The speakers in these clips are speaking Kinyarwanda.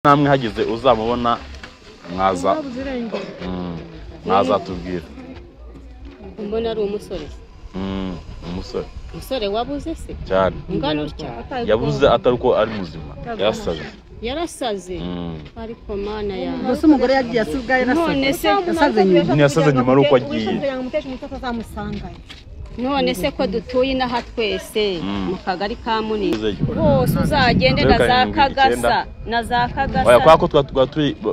namwe hageze uzamubona mwaza tubwira. Mbona ari umusore. Umusore wabuze se cyane. Ngano utya yabuze ataruko ari muzima. Yarasaze. Ariko mana ya. Gusa umugore yagiye asubwa yasaze nyuma ruko agiye. None se ko dutuye naha twese mu kagari ka Munini hose uzagende na za Kagasa oya kwako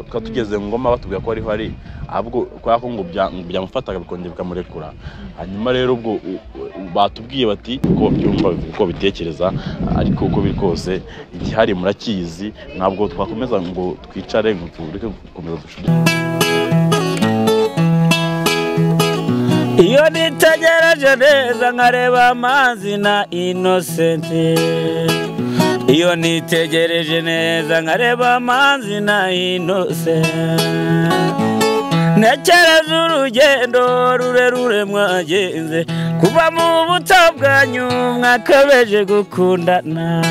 twatugeze ngoma batubwira ko ari hari ahubwo kwako ngo byamufataga bikongera bikamurekura hanyuma rero ubwo batubwiye bati ko byumva ko bitekereza ariko uko biri kose igihari murakizi ntabwo twakomeza ngo twicare ngo tureke gukomeza dushude. Iyo nitegereje neza nkareba amazi na Innocent. Iyo nitegereje neza nkareba amazi na Innocent. Ntekereza urugendo rurerure mwagenze kuva mu buto bwanyu mwakabeje gukundana.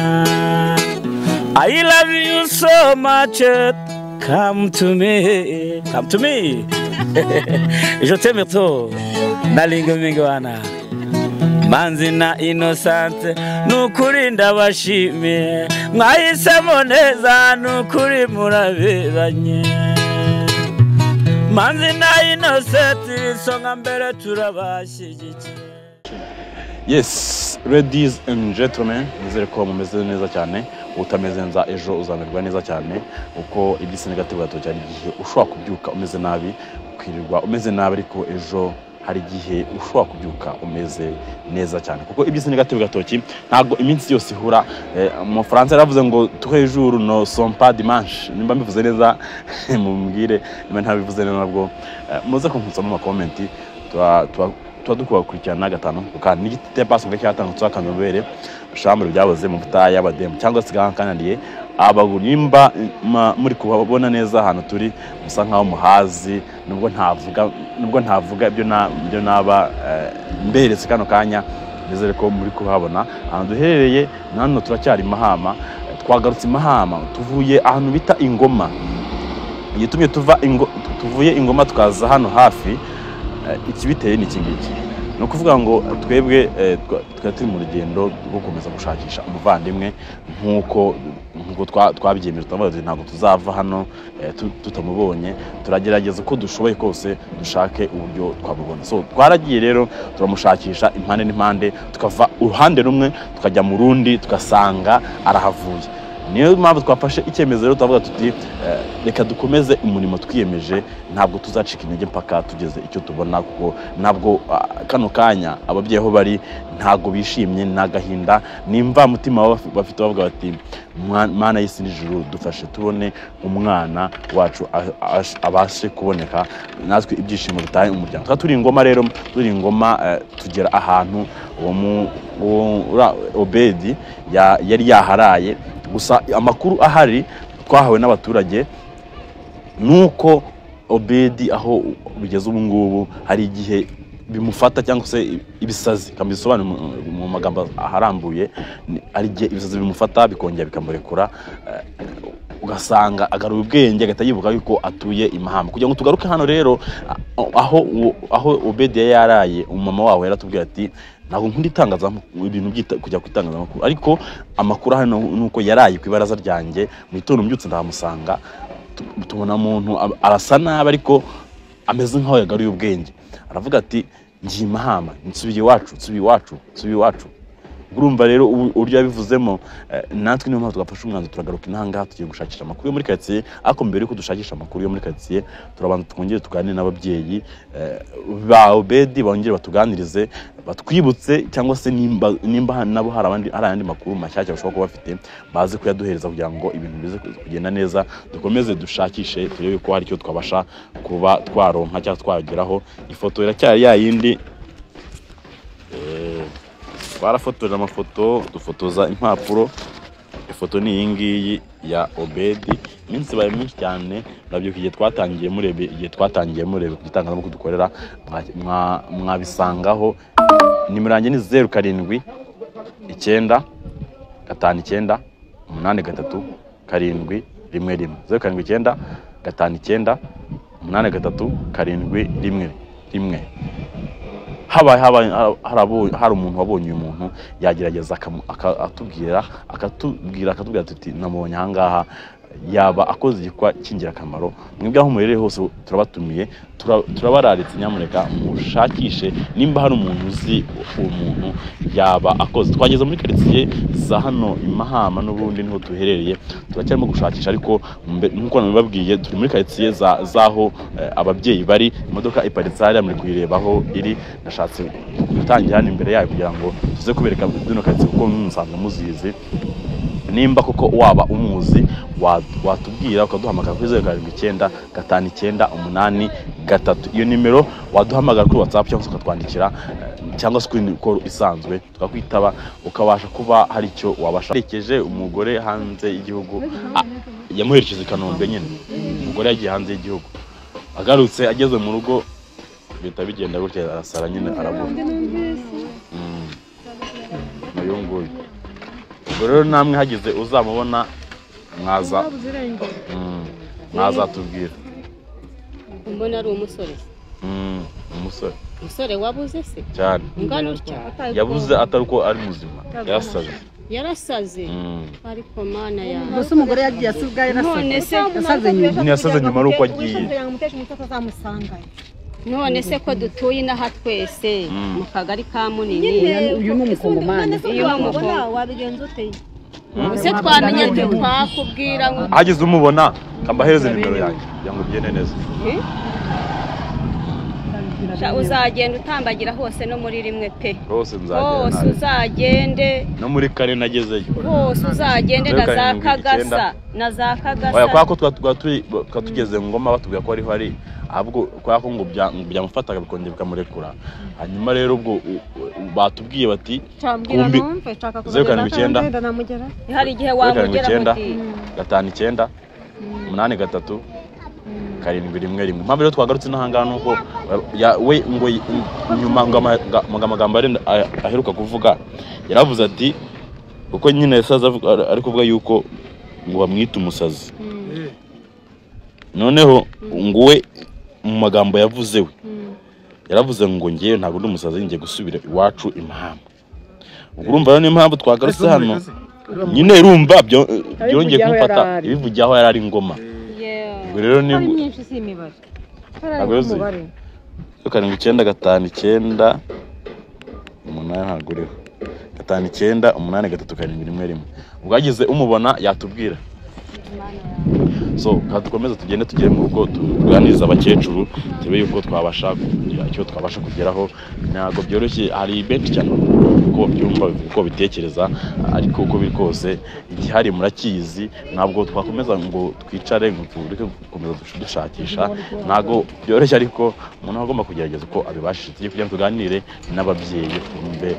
I love you so much. Come to me. Come to me. Je t'aime trop. Nalingo mingwana Manzi na Innocent nukuri ndabashimiye mwahisemo neza nukuri muraberanye. Manzi na Innocent songa mbere turabashyigikiye. Yes, ladies and gentlemen, nizere ko mumeze neza cyane. Utameze nza ejo uzamerwa neza cyane uko ibisi negative gato cyane igihe ushobora kubyuka umeze nabi kwirirwa umeze nabi ariko ejo hari igihe ushobora kubyuka umeze neza cyane kuko ibisi negative gatoki ntago iminsi yose ihura. Mu France yaravuze ngo tous jours no sont pas dimanche. Nimba mbivuze neza mumbwire nimba ntabivuze neza nabwo muze kumputsa mu comment twadukwa kurikirana gatano kandi n'igite passe ngo cyatangutse akanobere shambre byaboze mu butaya abademu cyangwa sigankananiye abagurimba muri kubabona neza hano turi musa nkaho muhazi nubwo ntavuga ibyo naba mberetse kano kanya nizere ko muri kuhabona ahantu duherereye nano turacyari Mahama. Twagarutse Mahama tuvuye ahantu bita Ingoma yitumye tuvuye Ingoma tukaza hano hafi. Ikibiteye ni kingiki no kuvuga ngo twebwe turi mu rugendo rwo gukomeza gushakisha umuvandimwe nkuko twabyemeje twavuze ntabwo tuzava hano tutamubonye. Turagerageza uko dushoboye kose dushake uburyo twabubona. So twaragiye rero turamushakisha impande n'impande tukava uruhande rumwe tukajya mu rundi tugasanga arahavuye. Niyo mpamvu twafashe icyemezo rero tuvuga tuti reka dukomeze umurimo twiyemeje ntabwo tuzacika intege mpaka tugeze icyo tubona kuko ntabwo kano kanya ababyeyi aho bari ntago bishimye nagahinda nimva mutima bafite bavuga bati Mana y'isi n'ijuru dufashe tubone umwana wacu abashe kuboneka natwe ibyishimo bitaye umuryango. Turi Ingoma rero turi Ingoma tugera ahantu uwo Obedi yari yaharaye. Gusa amakuru ahari twahawe n'abaturage nuko Obedi aho bigeze ubu ngubu hari igihe bimufata cyangwa se ibisazi kambisobanura mu magambo aharambuye ari igihe ibisazi bimufata bikongera bikamurekura ugasanga agaruye ubwenge agatayibuka yuko atuye Imahama. Kugira ngo tugaruke hano rero aho Obedi yaraye umama wawe yaratubwiye ati ntabwo nkunda itangazamakuru ibintu kujya ku itangazamakuru ariko amakuru hano nuko yaraye ku ibaraza ryanjye mu gitondo mbyutse ndamusanga tubona umuntu arasa nabi ariko ameze nkaho yagaruye ubwenge. Aravuga ati ngiye Imahama nsubiye iwacu. Urumva rero uburyo yabivuzemo natwe niyo mpamvu tugafasha umwanzo turagaruka inanga tugiye gushakisha amakuru yo muri quartier. Ariko mbere yuko dushakisha amakuru yo muri quartier turabanza twongere tuganire n'ababyeyi ba Obedi bongere batuganirize batwibutse cyangwa se nimba nabo hari abandi makuru mashyashya bashobora kuba bafite baze kuyaduhereza kugira ngo ibintu bize kugenda neza dukomeze dushakishe turebe ko hari icyo twabasha kuba twaronka cyangwa twageraho. Ifoto iracyari yayindi barafotoje amafoto dufotoza impapuro. Ifoto ni iyi ngiyi ya Obedi. Iminsi baye myinshi cyane nabyuka igihe twatangiye murebe kugitangazamakuru dukorera mwabisangaho. Nimero yanjye ni 07 9 5 9 8 3 7 rimwe 079 59 83 7 1 hari umuntu wabonye uyu muntu yagerageza akatubwira tuti namubonye ahangaha yaba akoze igikwa cy'ingirakamaro mwebwe aho murere hose turabatumiye turabararitse nyamureka mushakishe nimba hari umuntu uzi umuntu yaba akoze twageze muri quartier za hano Imahama n'ubundi niho tuherereye turacyarimo gushakisha ariko nkuko nabibabwiye turi muri quartier zaho ababyeyi bari imodoka iparitse hariya muri kuyirebaho iri nashatse gutangira hano imbere yayo kugira ngo tuze kubereka duno quartier kuko musanzwe muzizi nimba koko waba umuzi watubwira ukaduhamagara kuri 079 59 83 iyo nimero waduhamagara kuri WhatsApp cyangwa ukatwandikira cyangwa screen call isanzwe tukakwitaba ukabasha kuba hari icyo wabasha rekeje umugore hanze y'igihugu yamuherekeje Kanombe nyine umugore yagiye hanze y'igihugu agarutse ageze mu rugo bita bigenda gutya arasara nyine arabura mayunguye rero namwe hagize uzamubona mwaza tubwira mbona ari umusore umusore wabuze se cyane ngano utya yabuze ataruko ari muzima yarasaze ariko mana ya gusa umugore yagiye asubwa yasaze nyuma ruko agiye none se ko dutuye inaha twese mu kagari ka Munini uyu ni umukongomani wabigenza ute se twamenya ati twakubwira ngo hagize umubona kambahereze nimero yanjye yango byene neza uzagenda utambagira hose no muri rimwe pe hose nzagenda hose uzagende no muri kare nagezeyo hose uzagende na za Kagasa oya kwako twatugeze ngoma batubwira ko ari hari ahubwo kwako ngo byamufataga bikongera bikamurekura hanyuma rero ubwo batubwiye bati kumbi 079 hari igihe wamugera muti 59 83 7 mpamvu rero twagarutse n'ahangana nuko we ngo nyuma ngo amagambo aheruka kuvuga yaravuze ati uko nyine yasaza ari kuvuga yuko ngo bamwita umusazi noneho ngo we mu magambo yavuze we yaravuze ngo ngiye ntabwo ndi umusazi ngiye gusubira iwacu Imahama urumva rero n'impamvu twagarutse hano nyine urumva byongeye kumfata ibivugiye aho yari ari ngoma rero ni nyinshi si imibare umubare 079 59 ntabwo uriho 59 83 ubwagize umubona yatubwira so dukomeze tugende tugere mu rugo tuganiriza abakecuru tebe yuko twabasha kugira icyo twabasha kugeraho ntago byoroshye hari benshi cyane uko byumva uko bitekereza ariko uko biri kose igihari murakizi ntabwo twakomeza ngo twicare ngo tureke gukomeza dushakisha ntago byoroshye ariko umuntu agomba kugerageza uko abibashije tugiye kugira tuganire n'ababyeyi twumve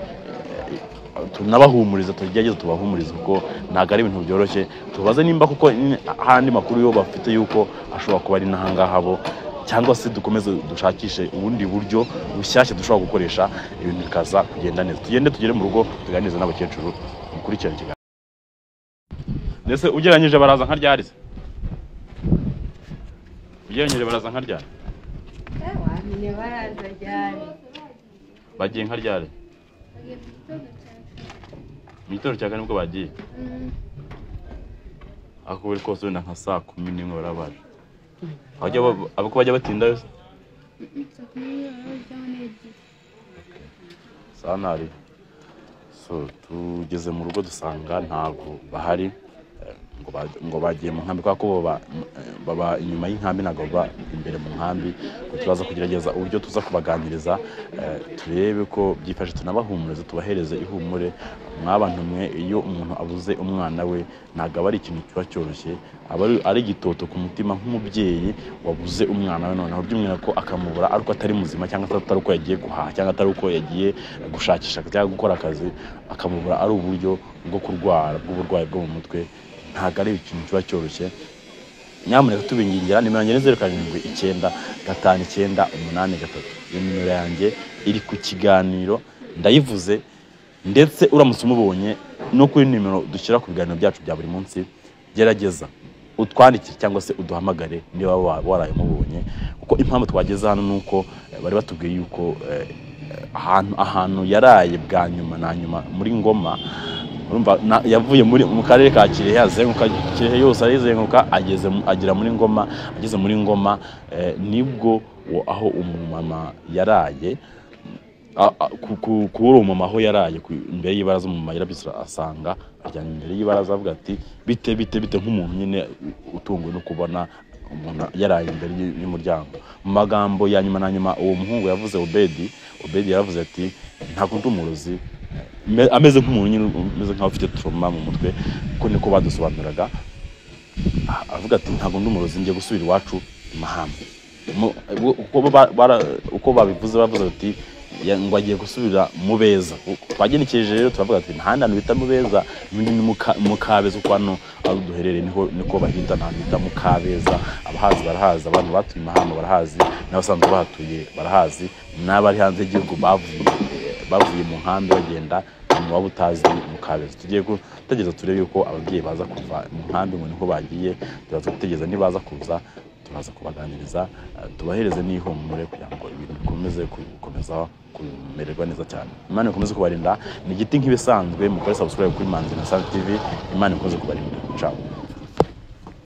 tunabahumuriza tugerageza tubahumuriza kuko ntago ari ibintu byoroshye tubaze nimba kuko handi makuru yo bafite yuko ashobora kuba ari nahangaha bo cyangwa se dukomeze dushakishe ubundi buryo bushyashya dushobora gukoresha ibintu bikaza kugenda neza tugere mu rugo tuganiriza n'abakecuru mukurikirana ikiganiro ndetse ugeranyije baraza nka ryarize bagiye nka ryari Mitoro cyane nibwo bagiye ako buri kose wenda nka saa 11 barabaje abako bajya batinda yose sanari so tugeze mu rugo dusanga ntago bahari ngo bagiye mu nkambi kwako baba inyuma y'inkambi nago baba imbere mu nkambi turaza kugerageza uburyo tuza kubaganiriza turebe ko byifashe tunabahumuriza tubahereze ihumure mwabantu mwe iyo umuntu abuze umwana we naga ari ikintu kiba cyoroshye ari gitoto ku mutima nk'umubyeyi wabuze umwana we noneho by'umwana ko akamubura ariko atari muzima cyangwa atari uko yagiye guhaha cyangwa atari uko yagiye gushakisha cyangwa gukora akazi akamubura ari uburyo bwo kurwara bw'uburwayi bwo mu mutwe ntago ari ikintu kiba cyoroshye nyamuneka tubingingira nimero yanjye 079 59 83 iyo nimero yanjye iri ku kiganiro ndayivuze ndetse uramutse umubonye no kuri nimero dushyira ku biganiro byacu bya buri munsi gerageza utwandikire cyangwa se uduhamagare niba warayimubonye, kuko impamvu twageze hano nuko bari batubwiye yuko ahantu yaraye bwa nyuma na nyuma muri Ngoma, urumva yavuye mu karere ka Kirehe, yazenguka Kirehe yose arizenguka agera muri Ngoma. Ageze muri Ngoma nibwo aho umumama yaraye, kubura umumama aho yaraye imbere y'ibaraza, umumama yarabisira asanga ajyanye imbere y'ibaraza avuga ati bite nk'umuntu nyine utunguwe no kubona umuntu yaraye imbere y'umuryango. Mu magambo ya nyuma na nyuma uwo muhungu yavuze Obedi yaravuze ati ntabwo ndi umurozi, ameze nk'umuntu nyine umeze nk'aho ufite trauma mu mutwe, kuko niko badusobanuraga. Avuga ati ntabwo ndi umurozi, ngiye gusubira iwacu Mahamba. Uko babivuze bavuze ati ngo agiye gusubira mu Beza. Twagenekeje rero turavuga ati nta hantu bita mu Beza, ni mu Kabeza, uko hano aho duherereye niko bahita, nta bita mu Kabeza. Abahazi barahazi, abantu batuye Mahamba barahazi, n'abasanzwe bahatuye barahazi, n'abari hanze y'igihugu bavuye mu nkambi bagenda mu waba utazi mu Kabeza. Tugiye gutegereza turebe yuko ababyeyi baza kuva mu nkambi, ngo niko bagiye. Turaza gutegereza nibaza kuza, turaza kubaganiriza, tubahereze n'ihumure kugira ngo ibintu bikomeze kumererwa neza cyane. Imana ikomeze kubarinda. Ni igiti nk'ibisanzwe, mukore subscribe kuri Manzi na Sal TV. Imana ikomeze kubarinda. Ciao.